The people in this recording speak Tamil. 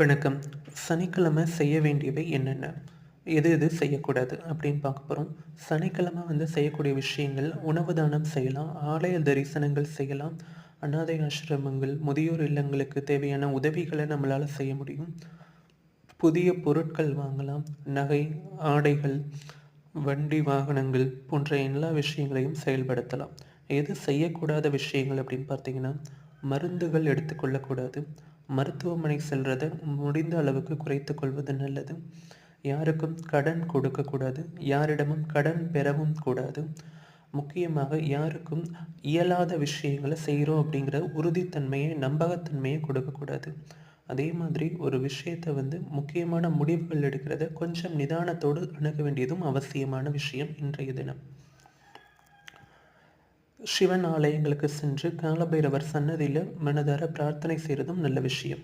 வணக்கம். சனிக்கிழமை செய்ய வேண்டியவை என்னென்ன? எது எது செய்யக்கூடாது அப்படின்னு பார்க்க போகிறோம். சனிக்கிழமை செய்யக்கூடிய விஷயங்கள்: உணவு தானம் செய்யலாம், ஆலய தரிசனங்கள் செய்யலாம், அனாதை ஆசிரமங்கள், முதியோர் இல்லங்களுக்கு தேவையான உதவிகளை நம்மளால் செய்ய முடியும். புதிய பொருட்கள் வாங்கலாம், நகை, ஆடைகள், வண்டி வாகனங்கள் போன்ற எல்லா விஷயங்களையும் செயல்படுத்தலாம். எது செய்யக்கூடாத விஷயங்கள் அப்படின்னு பார்த்தீங்கன்னா, மருந்துகள் எடுத்துக்கொள்ளக்கூடாது. மருத்துவமனை செல்றதை முடிந்த அளவுக்கு குறைத்து கொள்வது நல்லது. யாருக்கும் கடன் கொடுக்கக்கூடாது, யாரிடமும் கடன் பெறவும் கூடாது. முக்கியமாக யாருக்கும் இயலாத விஷயங்களை செய்கிறோம் அப்படிங்கிற உறுதித்தன்மையை, நம்பகத்தன்மையை கொடுக்கக்கூடாது. அதே மாதிரி ஒரு விஷயத்தை முக்கியமான முடிவுகள் எடுக்கிறத கொஞ்சம் நிதானத்தோடு அணுக வேண்டியதும் அவசியமான விஷயம் இன்றைய தினம். சிவன் ஆலயங்களுக்கு சென்று காலபைரவர் சன்னதியில் மனதார பிரார்த்தனை செய்கிறதும் நல்ல விஷயம்.